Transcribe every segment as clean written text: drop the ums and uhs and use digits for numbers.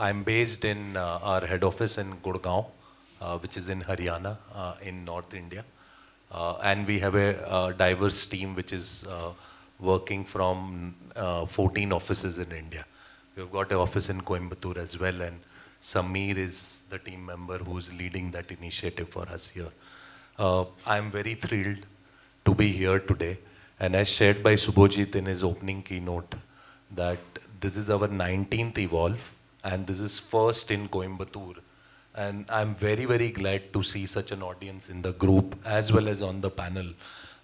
I'm based in our head office in Gurgaon, which is in Haryana, in North India. And we have a diverse team which is working from 14 offices in India. We've got an office in Coimbatore as well, and Sameer is the team member who's leading that initiative for us here. I'm very thrilled to be here today, and as shared by Subhojit in his opening keynote, that this is our 19th Evolve, and this is first in Coimbatore. And I'm very, very glad to see such an audience in the group as well as on the panel.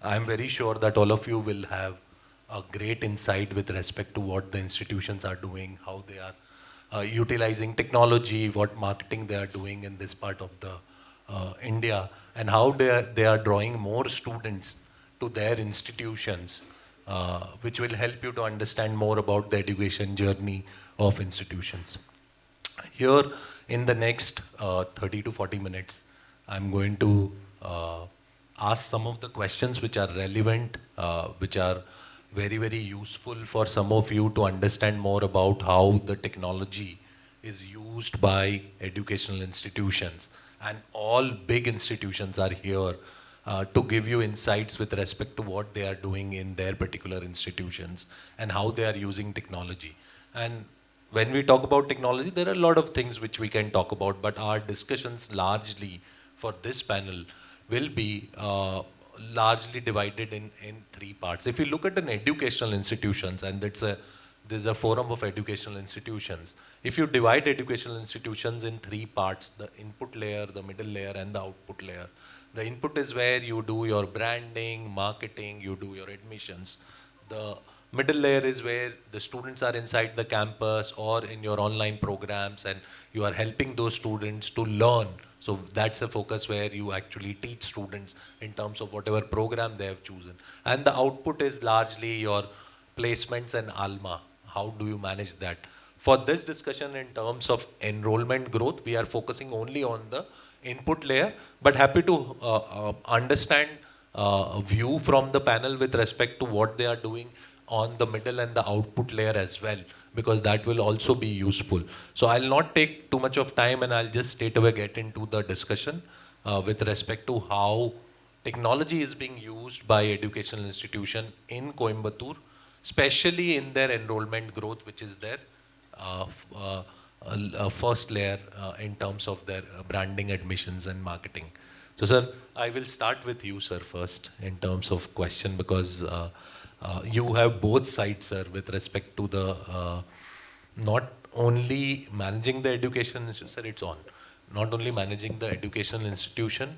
I'm very sure that all of you will have a great insight with respect to what the institutions are doing, how they are utilizing technology, what marketing they are doing in this part of the India, and how they are drawing more students to their institutions, which will help you to understand more about the education journey of institutions. Here, in the next 30 to 40 minutes, I'm going to ask some of the questions which are relevant, which are very, very useful for some of you to understand more about how the technology is used by educational institutions. And all big institutions are here to give you insights with respect to what they are doing in their particular institutions and how they are using technology. And when we talk about technology, there are a lot of things which we can talk about, but our discussions largely for this panel will be largely divided in three parts. If you look at an educational institutions, and there's a forum of educational institutions. If you divide educational institutions in three parts, the input layer, the middle layer, and the output layer. The input is where you do your branding, marketing, you do your admissions. The middle layer is where the students are inside the campus or in your online programs, and you are helping those students to learn. So that's a focus where you actually teach students in terms of whatever program they have chosen. And the output is largely your placements and ALMA. How do you manage that? For this discussion in terms of enrollment growth, we are focusing only on the input layer, but happy to understand a view from the panel with respect to what they are doing on the middle and the output layer as well, because that will also be useful. So I'll not take too much of time, and I'll just straight away get into the discussion with respect to how technology is being used by educational institution in Coimbatore, especially in their enrollment growth, which is their first layer in terms of their branding, admissions, and marketing. So, sir, I will start with you, sir, first in terms of question, because you have both sides, sir, with respect to the not only managing the education, sir, it's on. Not only managing the educational institution,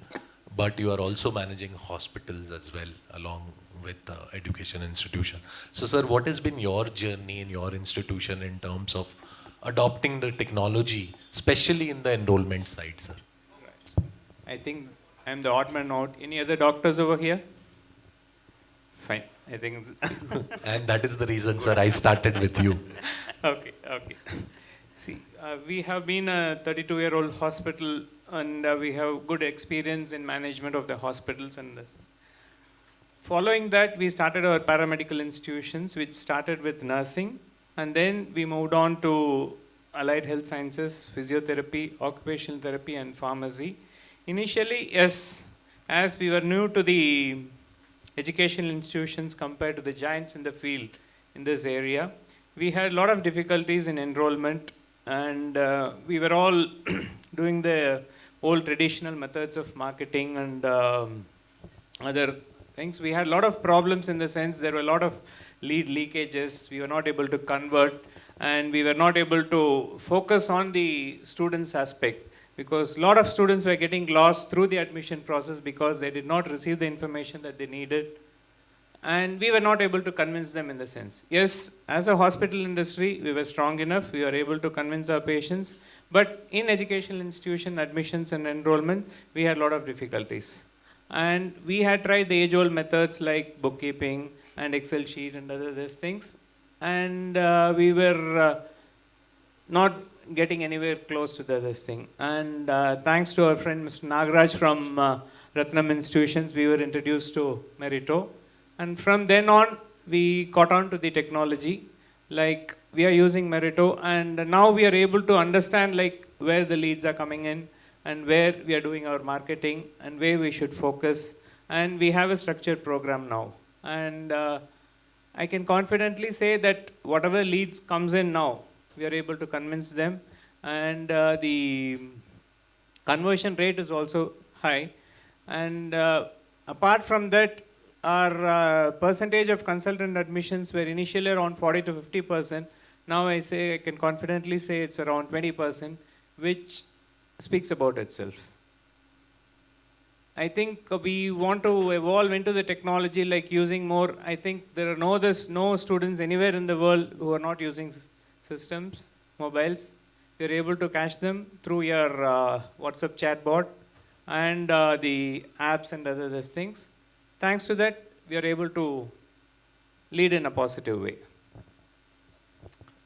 but you are also managing hospitals as well along with education institution. So, sir, what has been your journey in your institution in terms of adopting the technology, especially in the enrollment side, sir? Right. I think I'm the odd man out. Any other doctors over here? Fine. I think. And that is the reason, sir, I started with you. Okay. See, we have been a 32-year-old hospital, and we have good experience in management of the hospitals. And following that, we started our paramedical institutions, which started with nursing, and then we moved on to allied health sciences, physiotherapy, occupational therapy, and pharmacy. Initially, yes, as we were new to the educational institutions compared to the giants in the field in this area, we had a lot of difficulties in enrollment, and we were all doing the old traditional methods of marketing and other things. We had a lot of problems in the sense there were a lot of lead leakages. We were not able to convert, and we were not able to focus on the students aspect, because a lot of students were getting lost through the admission process because they did not receive the information that they needed, and we were not able to convince them in the sense. Yes, as a hospital industry, we were strong enough, we were able to convince our patients, but in educational institution admissions and enrollment, we had a lot of difficulties. And we had tried the age-old methods like bookkeeping and Excel sheet and other these things, and we were not getting anywhere close to this thing. And thanks to our friend Mr. Nagaraj from Ratnam Institutions, we were introduced to Meritto. And from then on, we caught on to the technology. Like we are using Meritto, and now we are able to understand like where the leads are coming in and where we are doing our marketing and where we should focus. And we have a structured program now. And I can confidently say that whatever leads comes in now, we are able to convince them, and the conversion rate is also high. And apart from that, our percentage of consultant admissions were initially around 40 to 50%. Now I can confidently say it's around 20%, which speaks about itself. I think we want to evolve into the technology, like using more. I think there are no students anywhere in the world who are not using systems, mobiles. You're able to cache them through your WhatsApp chatbot and the apps and other things. Thanks to that, we are able to lead in a positive way.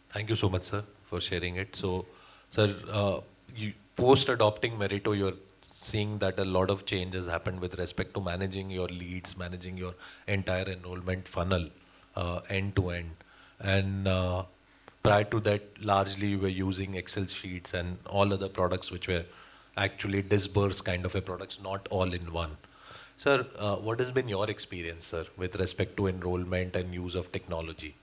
Thank you so much, sir, for sharing it. So, sir, you post adopting Meritto, you're seeing that a lot of change has happened with respect to managing your leads, managing your entire enrollment funnel end to end. And prior to that, largely you were using Excel sheets and all other products which were actually dispersed kind of a products, not all in one. Sir, what has been your experience, sir, with respect to enrollment and use of technology?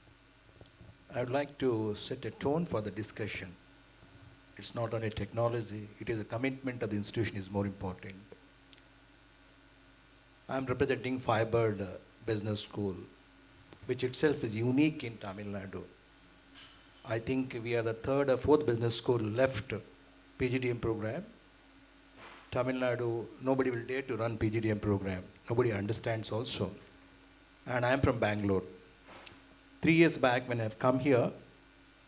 I would like to set a tone for the discussion. It's not only technology, it is a commitment of the institution is more important. I'm representing Firebird Business School, which itself is unique in Tamil Nadu. I think we are the third or fourth business school left PGDM program. Tamil Nadu, nobody will dare to run PGDM program. Nobody understands also. And I'm from Bangalore. 3 years back when I've come here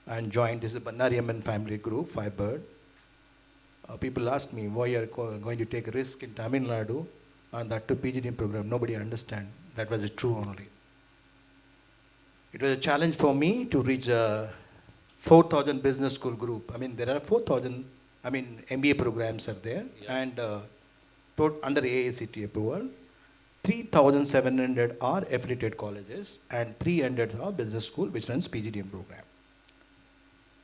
and joined this Bannariamman family group, Firebird, people asked me why you're going to take a risk in Tamil Nadu and that to PGDM program. Nobody understand. That was true only. It was a challenge for me to reach a 4,000 business school group. I mean, there are 4,000, MBA programs are there, yeah. And under AICTE approval, 3,700 are affiliated colleges and 300 are business school which runs PGDM program.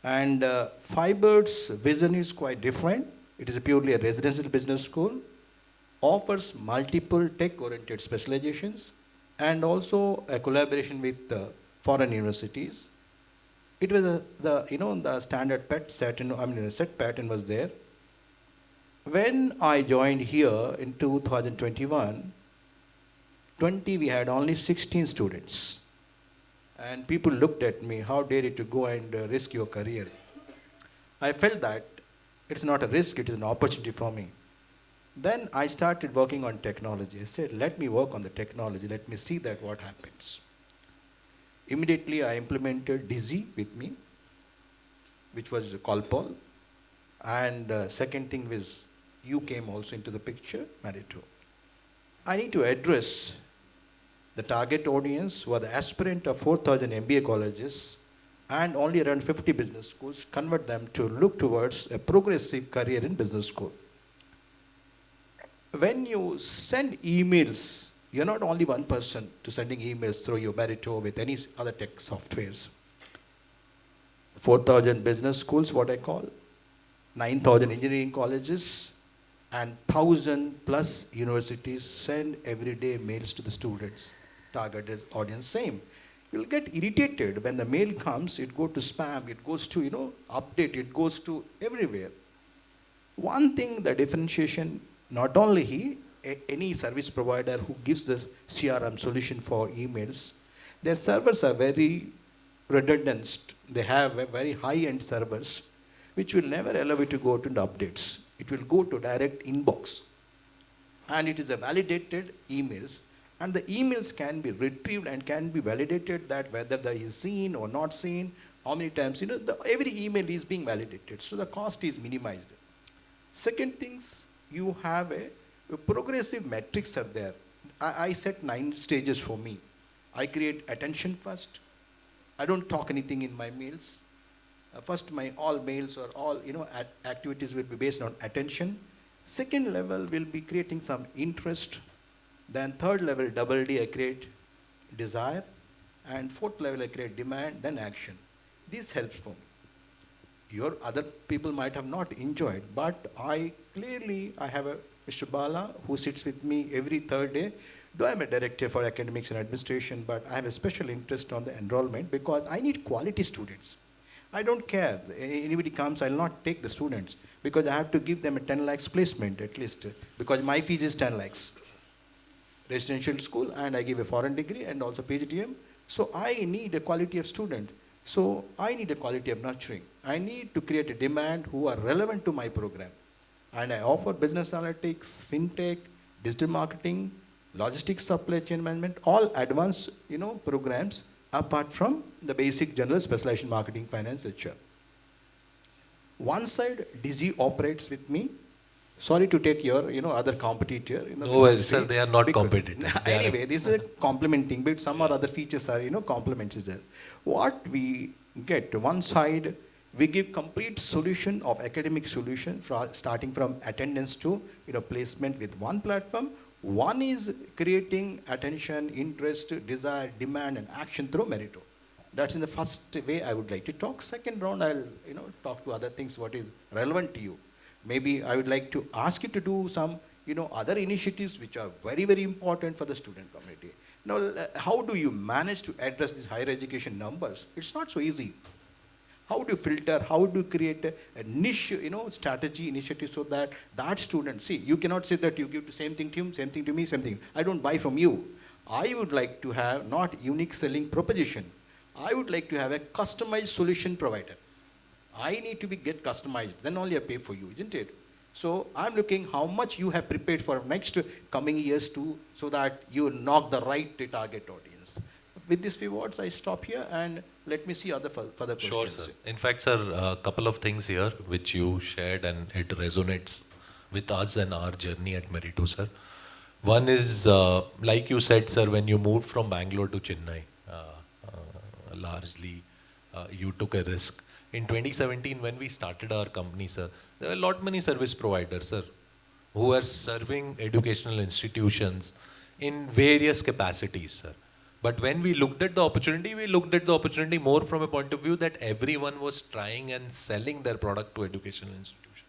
And Firebird's vision is quite different. It is purely a residential business school, offers multiple tech-oriented specializations, and also a collaboration with foreign universities. It was the standard set pattern was there. When I joined here in 2021, we had only 16 students. And people looked at me, how dare you to go and risk your career? I felt that it's not a risk, it is an opportunity for me. Then I started working on technology. I said, let me work on the technology, let me see that what happens. Immediately I implemented Dizzy with me, which was a call poll. And second thing was, you came also into the picture, Meritto. I need to address the target audience who are the aspirant of 4,000 MBA colleges and only around 50 business schools, convert them to look towards a progressive career in business school. When you send emails, you're not only one person to sending emails through your Meritto with any other tech softwares. 4,000 business schools, what I call, 9,000 engineering colleges, and 1,000 plus universities send every day mails to the students. Targeted audience, same. You'll get irritated when the mail comes, it goes to spam, it goes to, update, it goes to everywhere. One thing, the differentiation, not only any service provider who gives the CRM solution for emails, their servers are very redundant. They have a very high-end servers, which will never allow you to go to the updates. It will go to direct inbox. And it is a validated emails. And the emails can be retrieved and can be validated that whether they is seen or not seen, how many times, every email is being validated. So the cost is minimized. Second things, you have a progressive metrics are there. I set 9 stages for me. I create attention first. I don't talk anything in my mails. First, my all mails or all activities will be based on attention. Second level will be creating some interest. Then third level, double D, I create desire. And fourth level, I create demand, then action. This helps for me. Your other people might have not enjoyed, but I have a Mr. Bala who sits with me every third day. Though I'm a director for academics and administration, but I have a special interest on the enrollment because I need quality students. I don't care. Anybody comes, I'll not take the students because I have to give them a 10 lakhs placement at least because my fees is 10 lakhs. Residential school, and I give a foreign degree and also PGTM. So I need a quality of student. So I need a quality of nurturing. I need to create a demand who are relevant to my program. And I offer business analytics, fintech, digital marketing, logistics, supply chain management, all advanced programs apart from the basic general specialization marketing, finance, HR. One side, Digi operates with me. Sorry to take your other competitor. No worries, sir, they are not competitive. Anyway, this is a complementing, but some or other features are complements is there. What we get, one side, we give complete solution of academic solution starting from attendance to placement with one platform. One is creating attention, interest, desire, demand, and action through Meritto. That's in the first way I would like to talk. Second round, I'll talk to other things what is relevant to you. Maybe I would like to ask you to do some other initiatives which are very, very important for the student community. Now, how do you manage to address these higher education numbers? It's not so easy. How do you filter? How do you create a niche, strategy, initiative so that student, see, you cannot say that you give the same thing to him, same thing to me, same thing. I don't buy from you. I would like to have not unique selling proposition. I would like to have a customized solution provider. I need to get customized, then only I pay for you, isn't it? So I'm looking how much you have prepared for next coming years too, so that you knock the right target audience. With these few words, I stop here and let me see other further questions. Sure, sir. In fact, sir, a couple of things here which you shared and it resonates with us and our journey at Meritto, sir. One is, like you said, sir, when you moved from Bangalore to Chennai, largely you took a risk. In 2017, when we started our company, sir, there were a lot many service providers, sir, who were serving educational institutions in various capacities, sir. But when we looked at the opportunity more from a point of view that everyone was trying and selling their product to educational institutions.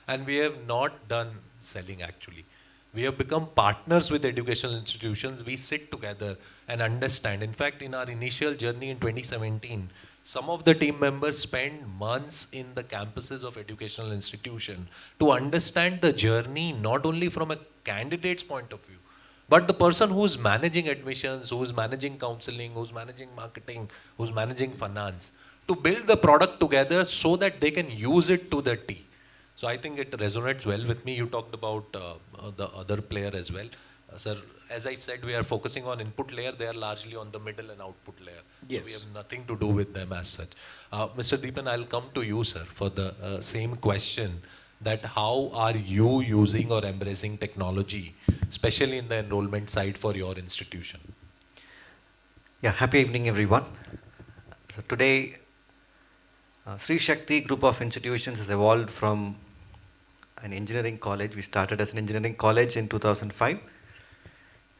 And we have not done selling actually. We have become partners with educational institutions. We sit together and understand. In fact, in our initial journey in 2017, some of the team members spent months in the campuses of educational institution to understand the journey, not only from a candidate's point of view, but the person who's managing admissions, who's managing counseling, who's managing marketing, who's managing finance, to build the product together so that they can use it to the T. So I think it resonates well with me. You talked about the other player as well. Sir, as I said, we are focusing on input layer. They are largely on the middle and output layer. Yes. So we have nothing to do with them as such. Mr. Deepan, I'll come to you, sir, for the same question, that how are you using or embracing technology, especially in the enrollment side for your institution? Yeah, happy evening, everyone. So today, Sri Shakti group of institutions has evolved from an engineering college. We started as an engineering college in 2005.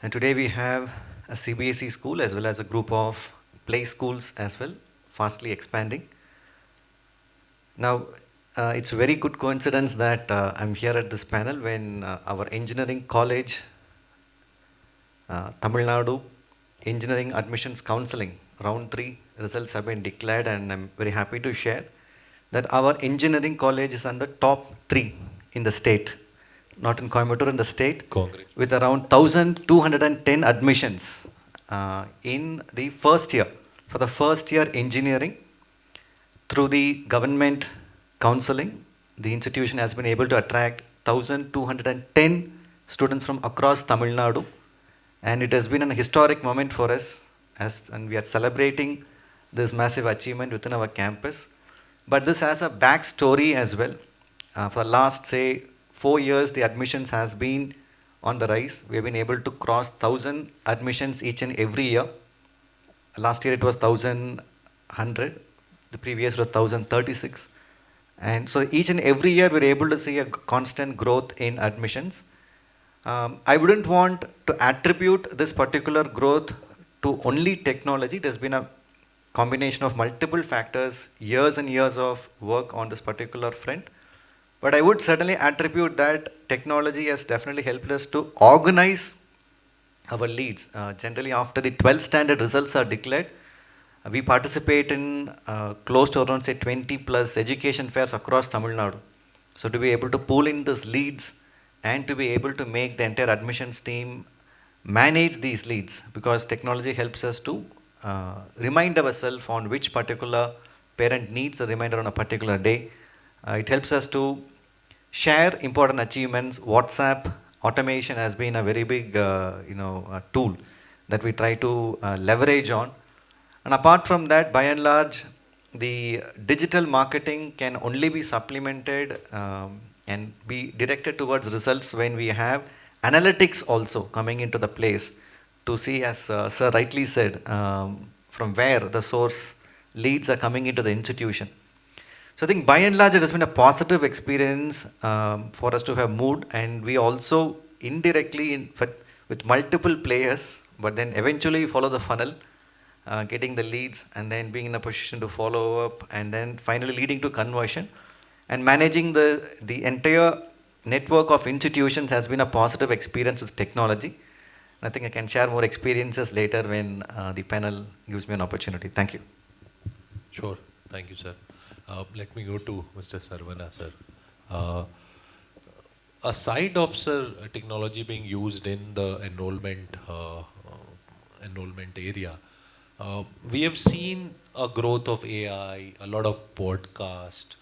And today we have a CBSE school as well as a group of play schools as well, fastly expanding. Now, it's a very good coincidence that I'm here at this panel when our engineering college, Tamil Nadu Engineering Admissions Counseling, round 3 results have been declared, and I'm very happy to share that our engineering college is on the top 3 in the state, not in Coimbatore, in the state, with around 1,210 admissions in the first year. For the first year engineering, through the government counseling, the institution has been able to attract 1,210 students from across Tamil Nadu, and it has been an historic moment for us, and we are celebrating this massive achievement within our campus. But this has a backstory as well. For the last, say, 4 years, the admissions has been on the rise. We have been able to cross 1,000 admissions each and every year. Last year it was 1,100. The previous was 1,036. And so each and every year we're able to see a constant growth in admissions. I wouldn't want to attribute this particular growth to only technology. It has been a combination of multiple factors, years and years of work on this particular front. But I would certainly attribute that technology has definitely helped us to organize our leads. Generally, after the 12th standard results are declared, we participate in close to around say 20 plus education fairs across Tamil Nadu. So to be able to pull in these leads and to be able to make the entire admissions team manage these leads, because technology helps us to remind ourselves on which particular parent needs a reminder on a particular day. It helps us to share important achievements. WhatsApp automation has been a very big tool that we try to leverage on. And apart from that, by and large, the digital marketing can only be supplemented and be directed towards results when we have analytics also coming into the place to see, as Sir rightly said, from where the source leads are coming into the institution. So I think by and large it has been a positive experience for us to have moved, and we also indirectly with multiple players, but then eventually follow the funnel, getting the leads and then being in a position to follow up and then finally leading to conversion, and managing the entire network of institutions has been a positive experience with technology. I think I can share more experiences later when the panel gives me an opportunity. Thank you. Sure. Thank you, sir. Let me go to Mr. Sarvana, sir. Aside of, sir, technology being used in the enrollment area, we have seen a growth of AI, a lot of podcast,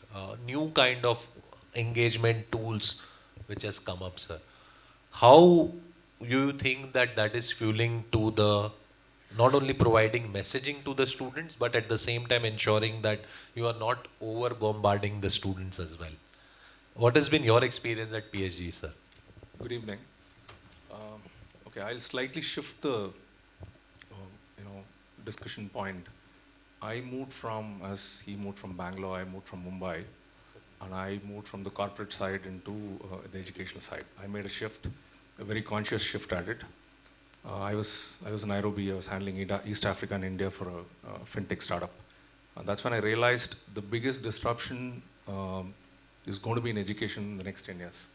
new kind of engagement tools which has come up, sir. How you think that that is fueling to the, not only providing messaging to the students, but at the same time ensuring that you are not over bombarding the students as well? What has been your experience at PSG, sir? Good evening. Okay, I'll slightly shift the discussion point. I moved from, as he moved from Bangalore, I moved from Mumbai, and I moved from the corporate side into the educational side. I made a shift, a very conscious shift at it. I was in Nairobi. I was handling East Africa and India for a fintech startup. And that's when I realized the biggest disruption is going to be in education in the next 10 years.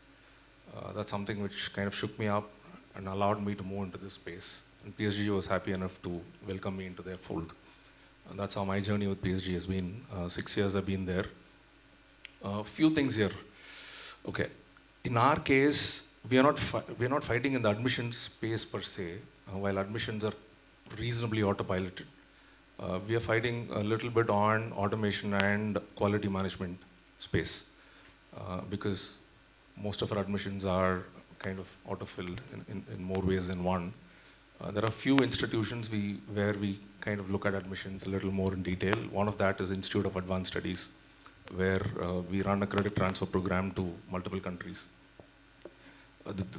That's something which kind of shook me up and allowed me to move into this space. And PSG was happy enough to welcome me into their fold. And that's how my journey with PSG has been. 6 years I've been there. A few things here. Okay, in our case, we are not fighting in the admissions space per se. While admissions are reasonably autopiloted, we are fighting a little bit on automation and quality management space, because most of our admissions are kind of autofill in more ways than one. There are few institutions where we kind of look at admissions a little more in detail. One of that is Institute of Advanced Studies, where we run a credit transfer program to multiple countries.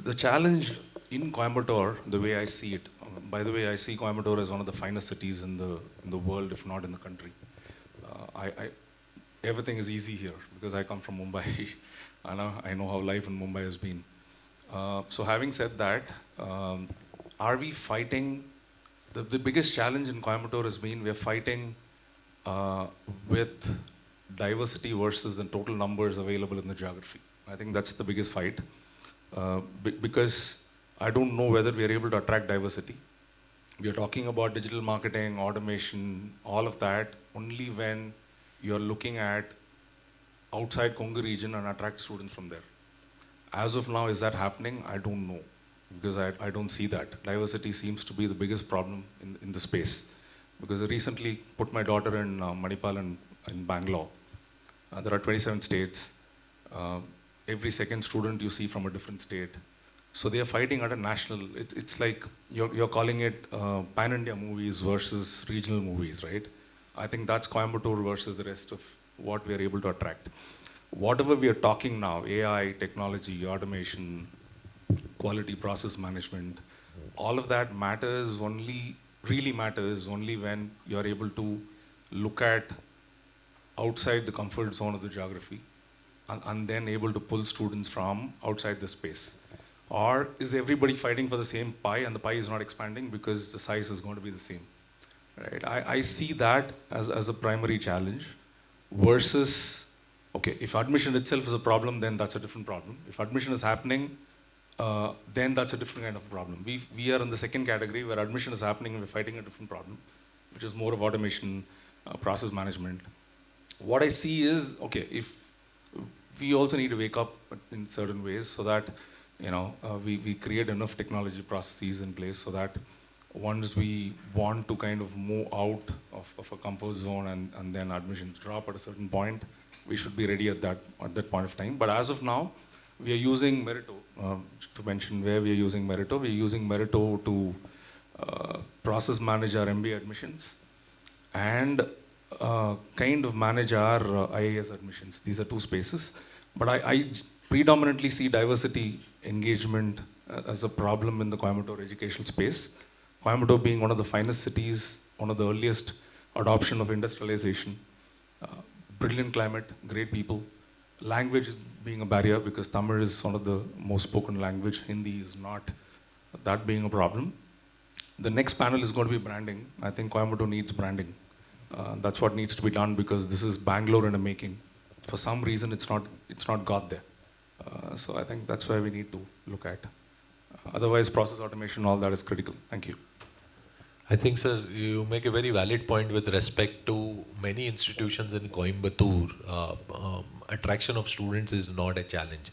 The challenge in Coimbatore, the way I see it, by the way, I see Coimbatore as one of the finest cities in the world, if not in the country. Everything is easy here because I come from Mumbai. I know how life in Mumbai has been. So having said that, are we fighting? The biggest challenge in Coimbatore has been we are fighting with diversity versus the total numbers available in the geography. I think that's the biggest fight, because I don't know whether we are able to attract diversity. We are talking about digital marketing, automation, all of that only when you're looking at outside Kongu region and attract students from there. As of now, is that happening? I don't know, because I don't see that. Diversity seems to be the biggest problem in the space, because I recently put my daughter in Manipal and in Bangalore. There are 27 states. Every second student you see from a different state. So they are fighting at a national, it's like you're calling it pan-India movies versus regional movies, right? I think that's Coimbatore versus the rest of what we are able to attract. Whatever we are talking now, AI, technology, automation, quality process management, all of that really matters only when you're able to look at outside the comfort zone of the geography and then able to pull students from outside the space. Or is everybody fighting for the same pie and the pie is not expanding because the size is going to be the same? right? I see that as a primary challenge versus, okay, if admission itself is a problem, then that's a different problem. If admission is happening, then that's a different kind of problem. We are in the second category where admission is happening and we're fighting a different problem, which is more of automation, process management. What I see is, okay, if we also need to wake up in certain ways so that, we create enough technology processes in place so that once we want to kind of move out of a comfort zone and then admissions drop at a certain point, we should be ready at that point of time. But as of now, we are using Meritto. To mention where we are using Meritto, we are using Meritto to process manage our MBA admissions and kind of manage our IAS admissions. These are two spaces. But I predominantly see diversity engagement as a problem in the Coimbatore educational space. Coimbatore being one of the finest cities, one of the earliest adoption of industrialization, brilliant climate, great people. Language is being a barrier because Tamil is one of the most spoken language. Hindi is not, that being a problem. The next panel is going to be branding. I think Coimbatore needs branding. That's what needs to be done because this is Bangalore in the making. For some reason, it's not got there. So I think that's where we need to look at. Otherwise, process automation, all that is critical. Thank you. I think, sir, you make a very valid point with respect to many institutions in Coimbatore. Attraction of students is not a challenge,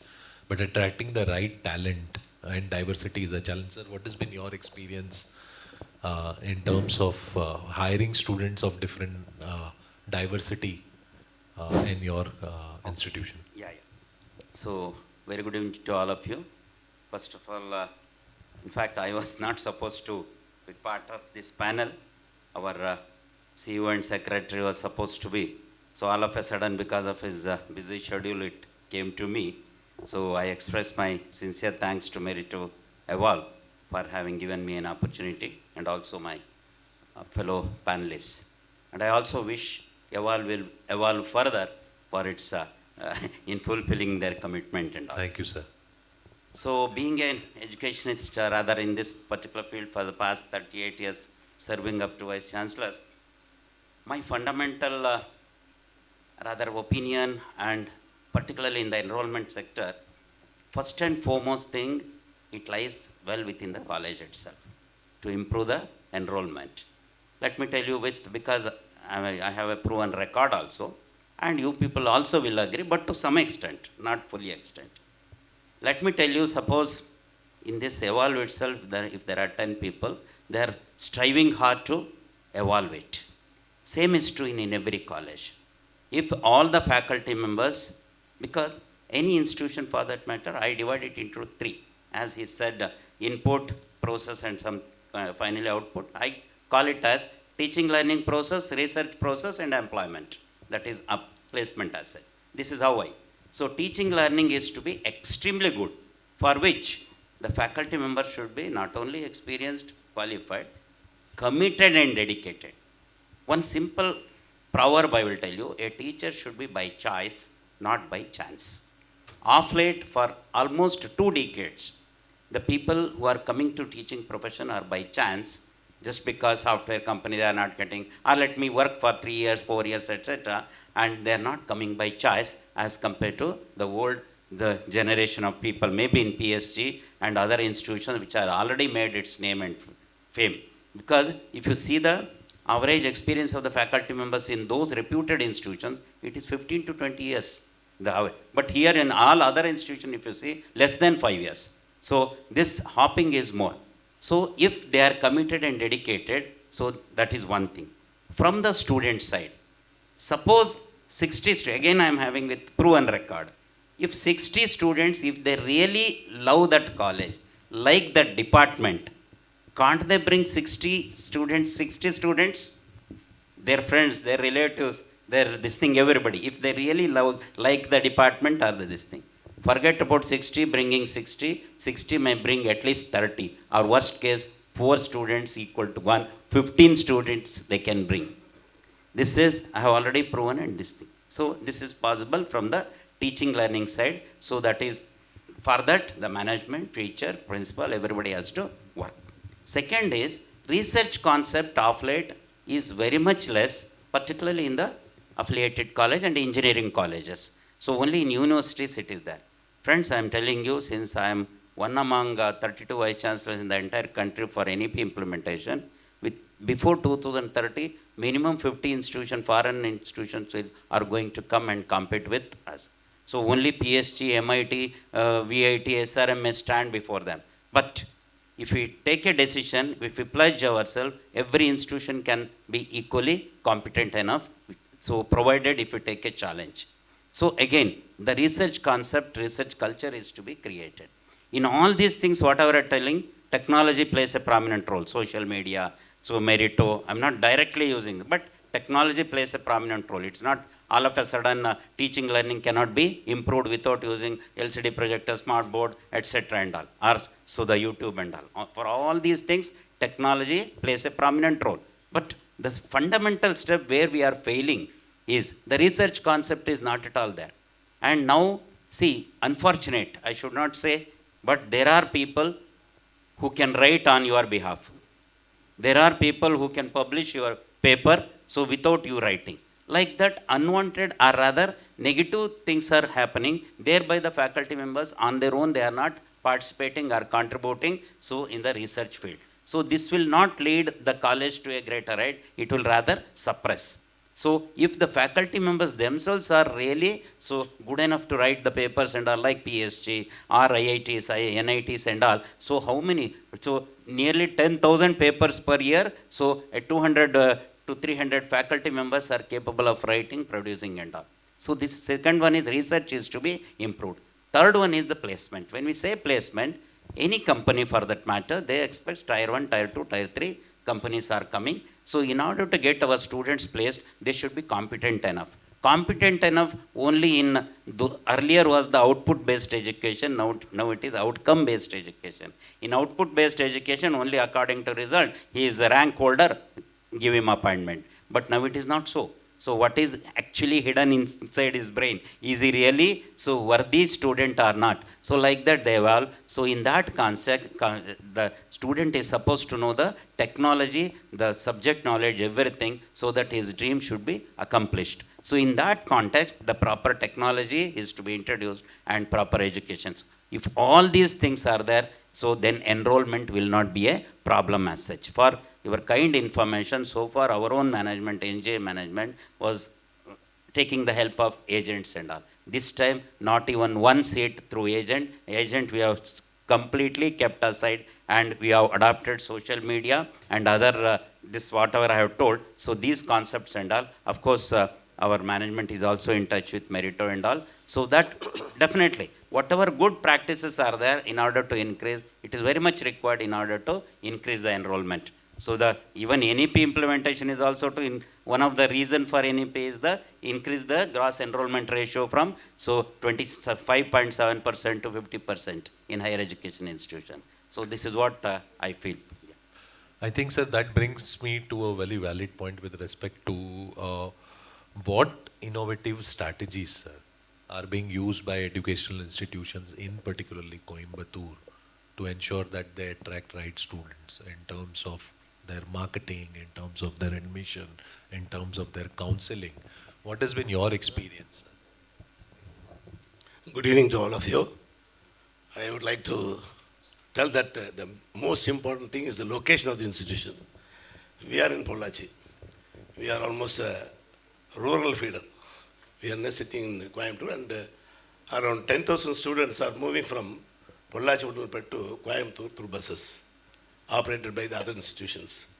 but attracting the right talent and diversity is a challenge. Sir, what has been your experience in terms of hiring students of different diversity in your institution? Yeah. So, very good evening to all of you. First of all, in fact, I was not supposed to be part of this panel. Our CEO and secretary was supposed to be. So all of a sudden, because of his busy schedule, it came to me. So I express my sincere thanks to Meritto Evolve for having given me an opportunity and also my fellow panelists. And I also wish Evolve will evolve further for its in fulfilling their commitment and all. Thank you, sir. So being an educationist, rather in this particular field for the past 38 years, serving up to Vice Chancellors, my fundamental rather opinion, and particularly in the enrollment sector, first and foremost thing, it lies well within the college itself to improve the enrollment. Let me tell you because I have a proven record also, and you people also will agree, but to some extent, not fully extent. Let me tell you, suppose in this evolve itself, if there are 10 people, they are striving hard to evolve it. Same is true in every college. If all the faculty members, because any institution for that matter, I divide it into 3. As he said, input, process, and some finally output. I call it as teaching learning process, research process, and employment. That is placement asset. This is how I. So teaching learning is to be extremely good, for which the faculty member should be not only experienced, qualified, committed and dedicated. One simple proverb I will tell you, a teacher should be by choice, not by chance. Of late, for almost 2 decades, the people who are coming to teaching profession are by chance, just because software company they are not getting, or let me work for 3 years, 4 years, etc. And they are not coming by choice as compared to the generation of people, maybe in PSG and other institutions which are already made its name and fame. Because if you see the average experience of the faculty members in those reputed institutions, it is 15 to 20 years. But here in all other institutions, if you see, less than 5 years. So this hopping is more. So if they are committed and dedicated, so that is one thing. From the student side, suppose 60 students, again I am having with proven record. If 60 students, if they really love that college, like that department, can't they bring 60 students, their friends, their relatives, their this thing, everybody, if they really like the department or this thing. Forget about 60, bringing 60 may bring at least 30, or worst case, 4 students equal to 1, 15 students they can bring. This is, I have already proven and this thing. So this is possible from the teaching learning side. So that is, for that, the management, teacher, principal, everybody has to work. Second is, research concept of late is very much less, particularly in the affiliated college and engineering colleges. So only in universities it is there. Friends, I am telling you, since I am one among 32 vice chancellors in the entire country for NEP implementation, with before 2030, minimum 50 institutions, foreign institutions are going to come and compete with us. So only PSG, MIT, VIT, SRM may stand before them. But if we take a decision, if we pledge ourselves, every institution can be equally competent enough. So provided if we take a challenge. So again, the research concept, research culture is to be created. In all these things, whatever I'm telling, technology plays a prominent role. Social media, so Meritto, I'm not directly using it, but technology plays a prominent role. It's not all of a sudden teaching learning cannot be improved without using LCD projector, smart board, etc. and all. Or so the YouTube and all. For all these things, technology plays a prominent role. But the fundamental step where we are failing is the research concept is not at all there. And now, see, unfortunate, I should not say, but there are people who can write on your behalf. There are people who can publish your paper, so without you writing. Like that, unwanted or rather negative things are happening. Thereby the faculty members on their own, they are not participating or contributing, so in the research field. So this will not lead the college to a greater height, it will rather suppress. So if the faculty members themselves are really so good enough to write the papers and are like PSG or IITs, NITs and all, so how many? So nearly 10,000 papers per year, so 200 to 300 faculty members are capable of writing, producing and all. So this second one is research is to be improved. Third one is the placement. When we say placement, any company for that matter, they expect tier 1, tier 2, tier 3 companies are coming. So in order to get our students placed, they should be competent enough. Competent enough only in, earlier was the output based education, now it is outcome based education. In output based education, only according to result, he is a rank holder, give him appointment. But now it is not so. So what is actually hidden inside his brain? Is he really so worthy student or not? So like that they evolve. So in that concept, the student is supposed to know the technology, the subject knowledge, everything, so that his dream should be accomplished. So in that context, the proper technology is to be introduced and proper educations. If all these things are there, so then enrollment will not be a problem as such. For your kind information, so far our own management, NJ management, was taking the help of agents and all. This time, not even one seat through agent. Agent we have completely kept aside and we have adopted social media and other, this whatever I have told. So these concepts and all, of course, our management is also in touch with Meritto and all. So that definitely, whatever good practices are there in order to increase, it is very much required in order to increase the enrollment. So the even NEP implementation is also to one of the reason for NEP is the increase the gross enrollment ratio from so 25.7% to 50% in higher education institution. So this is what I feel. I think, sir, that brings me to a very valid point with respect to what innovative strategies, sir, are being used by educational institutions, in particularly Coimbatore, to ensure that they attract right students in terms of their marketing, in terms of their admission, in terms of their counseling. What has been your experience? Good evening to all of you. I would like to tell that the most important thing is the location of the institution. We are in Pollachi. We are almost a rural feeder. We are sitting in Coimbatore and around 10,000 students are moving from Pollachi to Coimbatore through buses operated by the other institutions.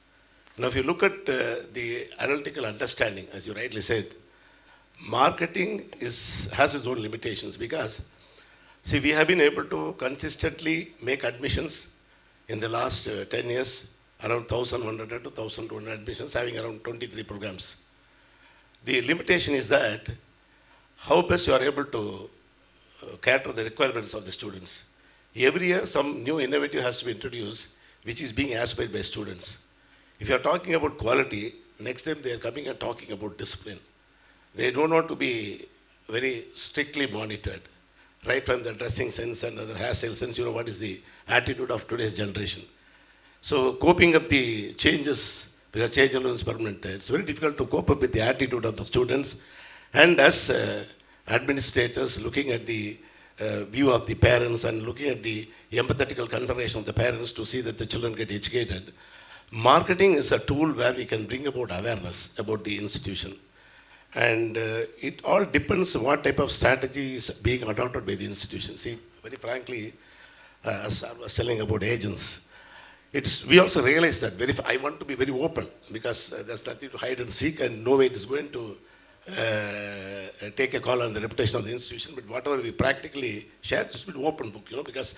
Now if you look at the analytical understanding, as you rightly said, marketing has its own limitations because, see, we have been able to consistently make admissions in the last 10 years, around 1,100 to 1,200 admissions, having around 23 programs. The limitation is that how best you are able to cater the requirements of the students. Every year, some new innovative has to be introduced, which is being aspired by students. If you are talking about quality, next time they are coming and talking about discipline. They don't want to be very strictly monitored, right from the dressing sense and other hairstyle sense, you know what is the attitude of today's generation. So coping up the changes because change alone is permanent. It's very difficult to cope up with the attitude of the students. And as administrators, looking at the view of the parents and looking at the empathetical consideration of the parents to see that the children get educated, marketing is a tool where we can bring about awareness about the institution. And it all depends on what type of strategy is being adopted by the institution. See, very frankly, as I was telling about agents, we also realize that I want to be very open because there's nothing to hide and seek, and no way it is going to take a call on the reputation of the institution. But whatever we practically share, just be open book, because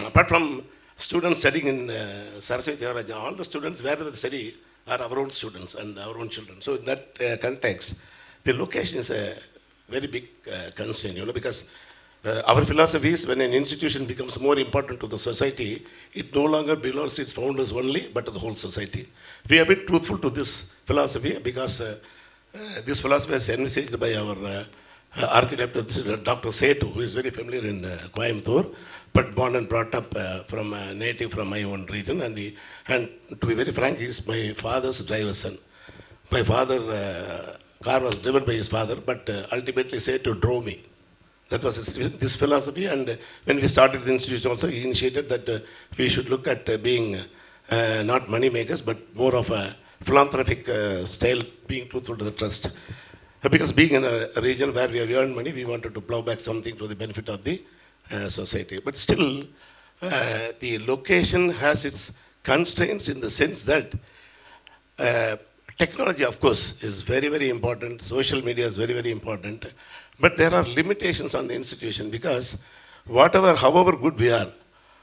apart from students studying in Saraswati Devaraja, all the students wherever they study are our own students and our own children. So in that context, the location is a very big concern, because our philosophy is when an institution becomes more important to the society, it no longer belongs to its founders only, but to the whole society. We have been truthful to this philosophy because this philosophy is envisaged by our architect, Dr. Setu, who is very familiar in Coimbatore, but born and brought up from a native from my own region. And to be very frank, he is my father's driver's son. My father, car was driven by his father, but ultimately Setu drove me. That was this philosophy, and when we started the institution also, he initiated that we should look at being not money makers, but more of a philanthropic style, being truthful to the trust. Because being in a region where we have earned money, we wanted to plow back something to the benefit of the society. But still, the location has its constraints in the sense that technology, of course, is very, very important. Social media is very, very important. But there are limitations on the institution because however good we are,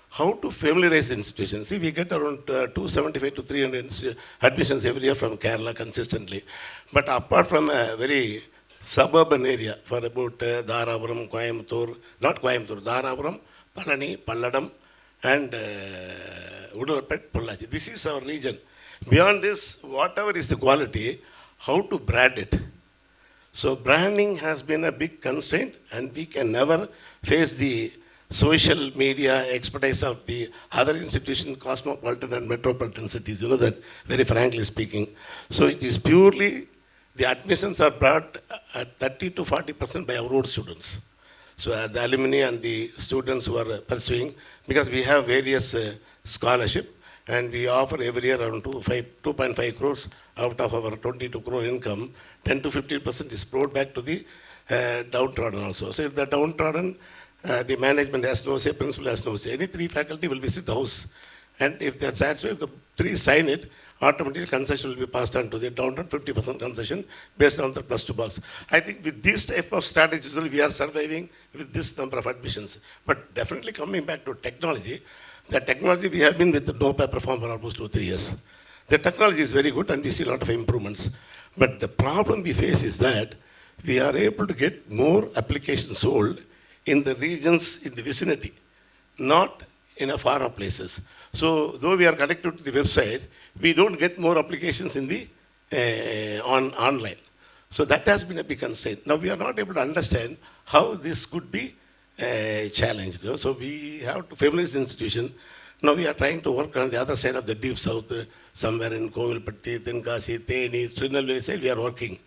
how to familiarize the institution. See, we get around 275 to 300 admissions every year from Kerala consistently. But apart from a very suburban area for about Dharapuram, Coimbatore, not Coimbatore, Dharapuram, Palani, Palladam, and Udalpet, Pollachi. This is our region. Beyond this, whatever is the quality, how to brand it. So branding has been a big constraint, and we can never face the social media expertise of the other institutions, cosmopolitan and metropolitan cities, that very frankly speaking. So it is purely, the admissions are brought at 30 to 40% by our own students. So the alumni and the students who are pursuing, because we have various scholarship, and we offer every year around 2.5 crores out of our 22 crore income. 10 to 15% is brought back to the downtrodden also. So if the downtrodden, the management has no say, principal has no say. Any three faculty will visit the house. And if they are satisfied, if the three sign it, automatically concession will be passed on to the downtrodden, 50% concession based on the +2 box. I think with this type of strategies, we are surviving with this number of admissions. But definitely coming back to technology, the technology we have been with the NoPaperForms for almost 2 or 3 years. The technology is very good and we see a lot of improvements. But the problem we face is that we are able to get more applications sold in the regions in the vicinity, not in a far off places. So though we are connected to the website, we don't get more applications in the online. So that has been a big constraint. Now we are not able to understand how this could be challenged. So we have to familiarize the institution. Now we are trying to work on the other side of the deep south, somewhere in Kovilpatti, Tenkasi, Theni, Trinalveli side, we are working.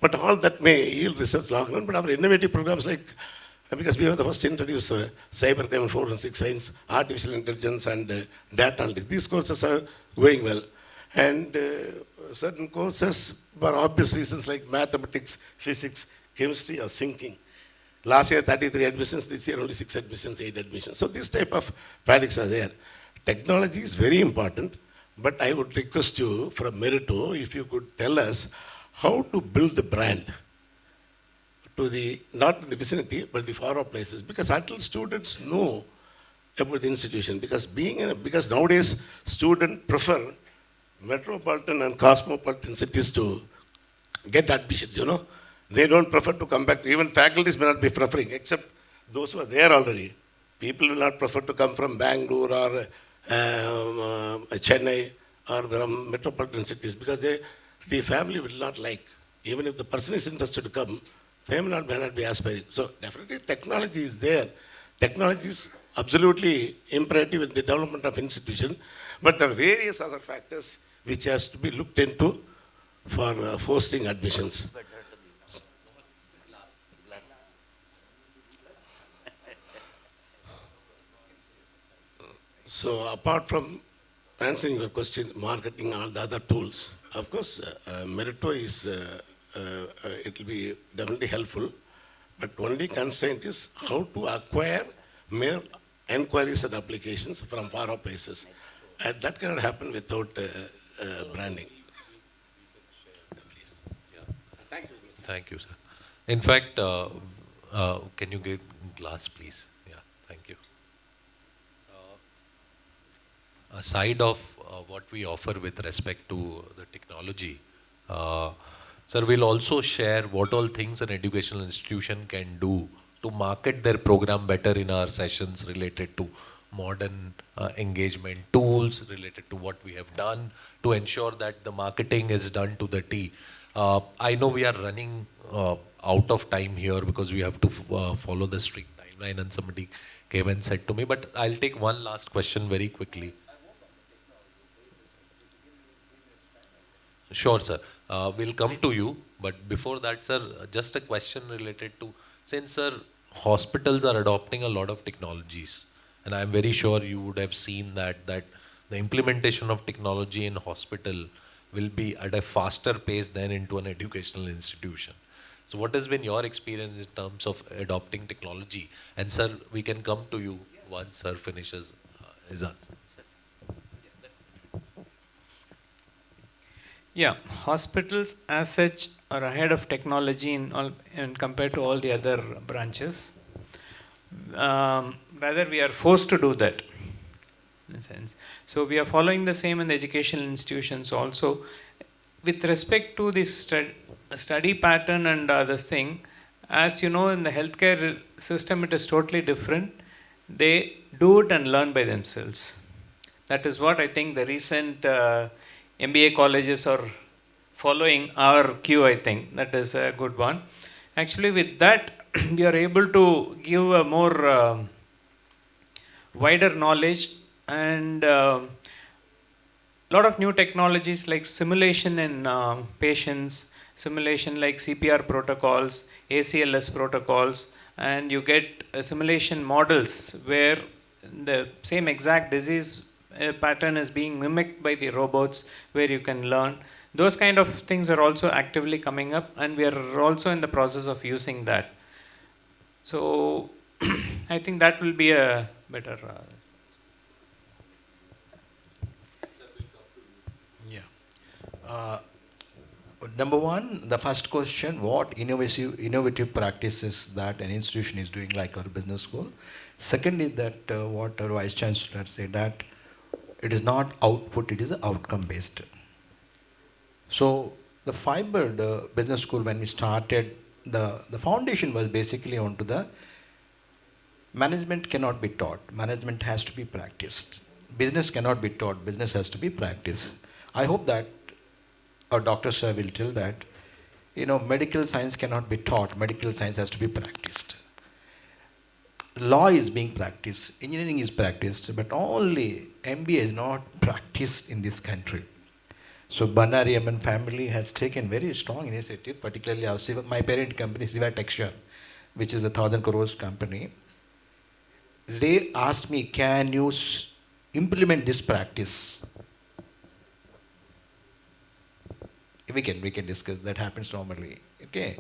But all that may yield results long run, but our innovative programs like, because we have the first introduced cybercrime and forensic science, artificial intelligence and data analytics. These courses are going well. And certain courses, for obvious reasons like mathematics, physics, chemistry are sinking. Last year 33 admissions, this year only 6 admissions, 8 admissions. So this type of panics are there. Technology is very important, but I would request you from Meritto, if you could tell us how to build the brand to the, not in the vicinity, but the far off places. Because until students know about the institution, because because nowadays students prefer metropolitan and cosmopolitan cities to get admissions, They don't prefer to come back. Even faculties may not be preferring, except those who are there already. People will not prefer to come from Bangalore or Chennai or from metropolitan cities because the family will not like. Even if the person is interested to come, family may not be aspiring. So definitely technology is there. Technology is absolutely imperative in the development of institution, but there are various other factors which has to be looked into for fostering admissions. So apart from answering your question, marketing, all the other tools, of course, Meritto is, it will be definitely helpful, but only constraint is how to acquire mere enquiries and applications from far off places. And that cannot happen without branding. Please. Thank you. Thank you, sir. In fact, can you get glass, please? Yeah, thank you. Aside of what we offer with respect to the technology, sir, we'll also share what all things an educational institution can do to market their program better in our sessions related to modern engagement tools, related to what we have done to ensure that the marketing is done to the T. I know we are running out of time here because we have to follow the strict timeline, and somebody came and said to me, but I'll take one last question very quickly. Sure, sir. We'll come to you, but before that, sir, just a question related to, since, sir, hospitals are adopting a lot of technologies, and I'm very sure you would have seen that the implementation of technology in hospital will be at a faster pace than into an educational institution. So what has been your experience in terms of adopting technology? And sir, we can come to you once sir finishes his answer. Yeah, hospitals as such are ahead of technology in compared to all the other branches. Rather, we are forced to do that, in a sense. So we are following the same in the educational institutions also. With respect to this study pattern and this thing, as you know, in the healthcare system, it is totally different. They do it and learn by themselves. That is what I think the recent MBA colleges are following our cue, I think. That is a good one. Actually, with that, we are able to give a more wider knowledge and lot of new technologies like simulation in patients, simulation like CPR protocols, ACLS protocols, and you get simulation models where the same exact disease pattern is being mimicked by the robots, where you can learn. Those kind of things are also actively coming up, and we are also in the process of using that. So I think that will be a better Number one, the first question, what innovative practices that an institution is doing like our business school. Secondly, that what our Vice Chancellor said, that it is not output, it is outcome based. So the fibered business school, when we started, the foundation was basically onto the management cannot be taught, management has to be practiced. Business cannot be taught, business has to be practiced. I hope that our doctor sir will tell that, medical science cannot be taught, medical science has to be practiced. Law is being practiced, engineering is practiced, but only MBA is not practiced in this country. So Banari Amman family has taken very strong initiative, particularly my parent company, Siva Texture, which is a 1,000 crores company. They asked me, can you implement this practice? We can discuss, that happens normally. Okay.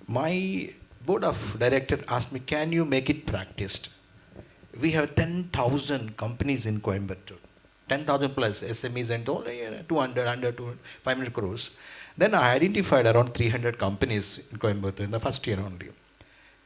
My board of directors asked me, can you make it practiced? We have 10,000 companies in Coimbatore, 10,000 plus SMEs and all, 200, 100, 500 crores. Then I identified around 300 companies in Coimbatore in the first year only.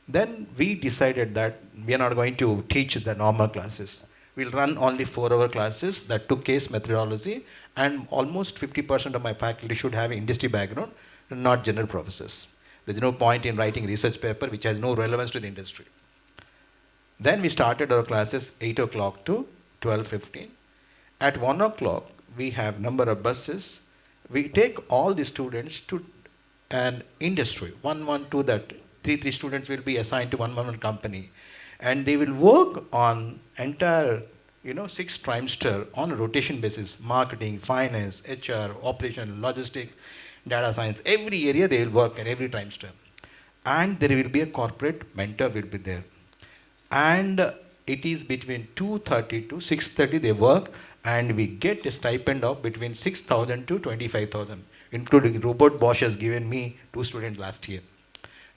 Then we decided that we are not going to teach the normal classes. We'll run only 4-hour classes that took case methodology, and almost 50% of my faculty should have industry background, not general professors. There's no point in writing research paper which has no relevance to the industry. Then we started our classes 8 o'clock to 12:15. At 1 o'clock, we have number of buses. We take all the students to an industry, 112, that 3 students will be assigned to one company. And they will work on entire 6 trimester on a rotation basis, marketing, finance, HR, operation, logistics, data science, every area they will work at every trimester. And there will be a corporate mentor will be there. And it is between 2:30 to 6:30 they work, and we get a stipend of between 6,000 to 25,000, including Robert Bosch has given me 2 students last year.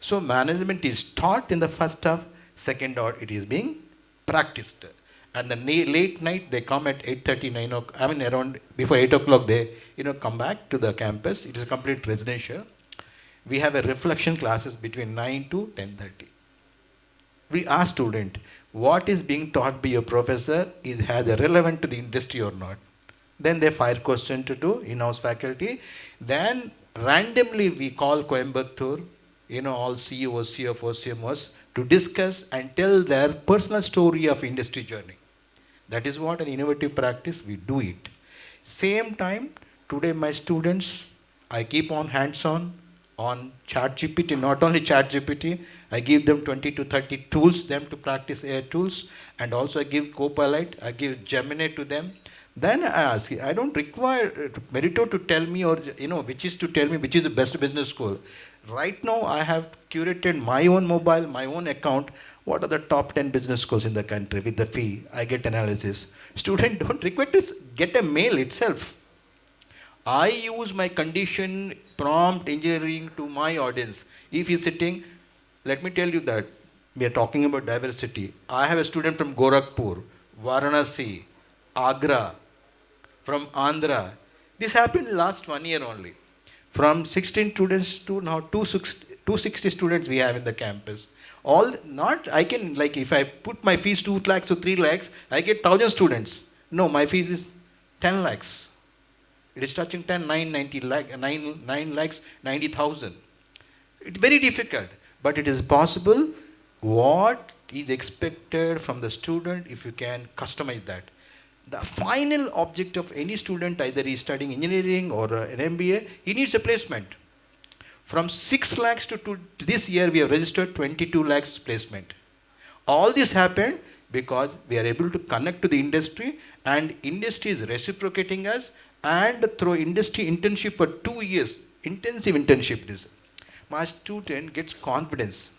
So management is taught in the first half, second half it is being practiced. And the late night they come at 8:30, 9 o'clock, around before 8 o'clock they come back to the campus. It is complete residential. We have a reflection classes between 9 to 10:30. We ask student, what is being taught by your professor has a relevant to the industry or not? Then they fire question to in-house faculty. Then randomly we call Coimbatore, all CEOs, CFOs, CMOs to discuss and tell their personal story of industry journey. That is what an innovative practice, we do it. Same time, today my students, I keep on hands-on on ChatGPT, not only ChatGPT, I give them 20 to 30 tools, them to practice AI tools, and also I give Copilot, I give Gemini to them. Then I ask, I don't require Meritto to tell me or, which is to tell me which is the best business school. Right now I have curated my own mobile, my own account, what are the top 10 business schools in the country with the fee, I get analysis. Student don't require to get a mail itself. I use my condition prompt engineering to my audience. If he's sitting, let me tell you that we are talking about diversity. I have a student from Gorakhpur, Varanasi, Agra, from Andhra. This happened last 1 year only. From 16 students to now 260 students we have in the campus. I can, if I put my fees 2 lakhs to 3 lakhs, I get 1,000 students. No, my fees is 10 lakhs. It is touching 9 lakhs, 90,000. It's very difficult, but it is possible. What is expected from the student if you can customize that? The final object of any student, either he is studying engineering or an MBA, he needs a placement. From 6 lakhs to this year, we have registered 22 lakhs placement. All this happened because we are able to connect to the industry, and industry is reciprocating us, and through industry internship for 2 years, intensive internship this, my student gets confidence.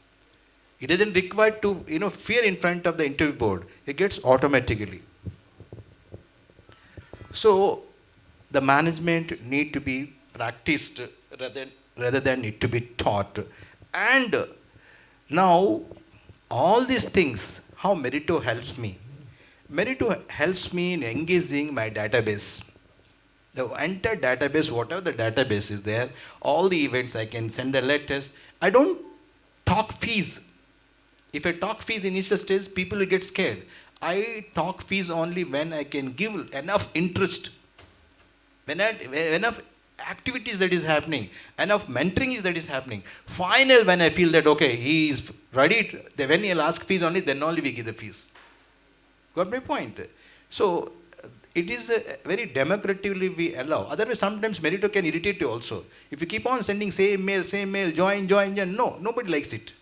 He doesn't require to fear in front of the interview board. He gets automatically. So the management need to be practiced rather than need to be taught. And now all these things, how Meritto helps me. Meritto helps me in engaging my database. The entire database, whatever the database is there, all the events I can send the letters. I don't talk fees. If I talk fees in initial stage, people will get scared. I talk fees only when I can give enough interest, when enough activities that is happening, enough mentoring that is happening. Final, when I feel that, okay, he is ready, when he'll ask fees only, then only we give the fees. Got my point? So, it is very democratically we allow. Otherwise, sometimes Meritto can irritate you also. If you keep on sending same mail, join, no, nobody likes it.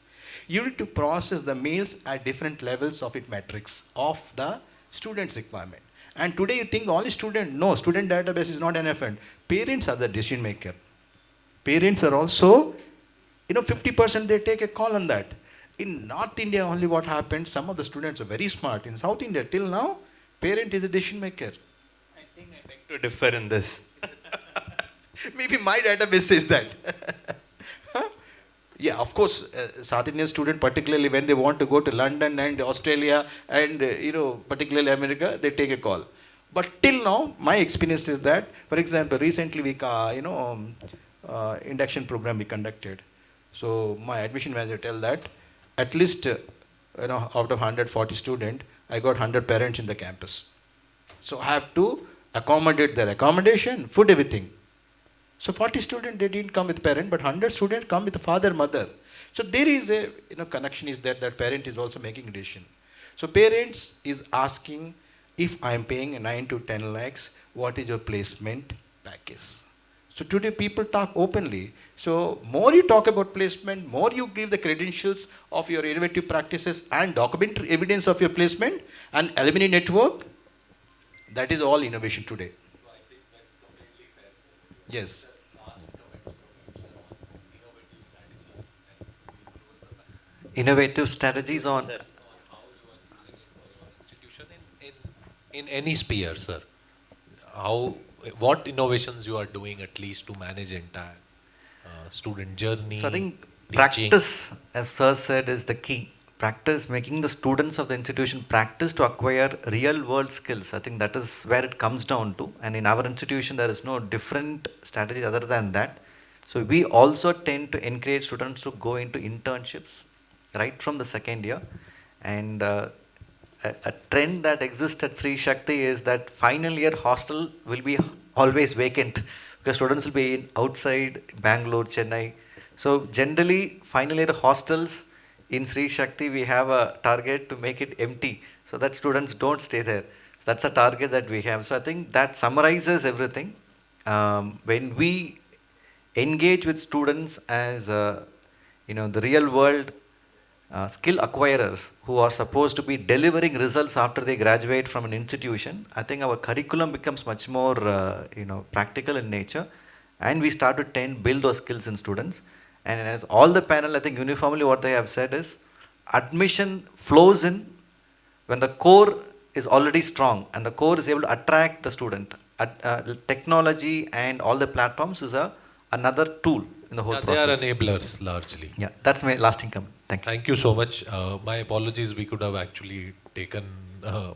You need to process the mails at different levels of its metrics of the student's requirement. And today you think only student, no, student database is not enough. Parents are the decision maker. Parents are also, 50% they take a call on that. In North India only what happened, some of the students are very smart. In South India till now, parent is a decision maker. I think I beg to differ in this. Maybe my database says that. Yeah, of course, South Indian student, particularly when they want to go to London and Australia and, particularly America, they take a call. But till now, my experience is that, for example, recently we, induction program we conducted. So my admission manager tell that at least, out of 140 students, I got 100 parents in the campus. So I have to accommodate their accommodation, food, everything. So 40 students, they didn't come with parent, but 100 students come with father, mother. So there is a connection is there that parent is also making a decision. So parents is asking, if I am paying 9 to 10 lakhs, what is your placement package? So today people talk openly. So more you talk about placement, more you give the credentials of your innovative practices and documentary evidence of your placement and alumni network, That is all innovation today. Yes. Innovative strategies on. Sir. Institution in any sphere, sir. How, what innovations you are doing at least to manage entire student journey, So I think teaching? practice, as Sir said, is the key. Practice, making the students of the institution practice to acquire real world skills. I think that is where it comes down to. And in our institution, there is no different strategy other than that. So we also tend to encourage students to go into internships right from the second year. And a trend that exists at Sri Shakti is that final year hostel will be always vacant because students will be in outside Bangalore, Chennai. So generally, final year hostels in Sri Shakti, we have a target to make it empty so that students don't stay there. So that's a target that we have. So I think that summarizes everything. When we engage with students as the real world skill acquirers who are supposed to be delivering results after they graduate from an institution, I think our curriculum becomes much more practical in nature, and we start to build those skills in students. And as all the panel, I think uniformly what they have said is admission flows in when the core is already strong and the core is able to attract the student. Technology and all the platforms is another tool in the whole Yeah, process. they are enablers largely. Yeah, that's my lasting comment. Thank you. Thank you so much. My apologies, we could have actually taken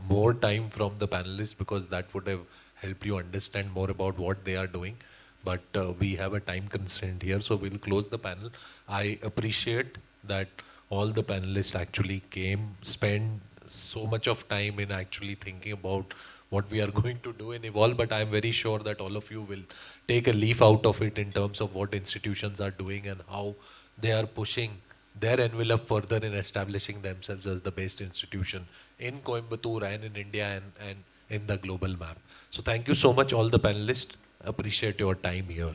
more time from the panelists because that would have helped you understand more about what they are doing. But we have a time constraint here, so we'll close the panel. I appreciate that all the panelists actually came, spent so much of time in actually thinking about what we are going to do in Evolve, but I'm very sure that all of you will take a leaf out of it in terms of what institutions are doing and how they are pushing their envelope further in establishing themselves as the best institution in Coimbatore and in India and in the global map. So thank you so much all the panelists. Appreciate your time here.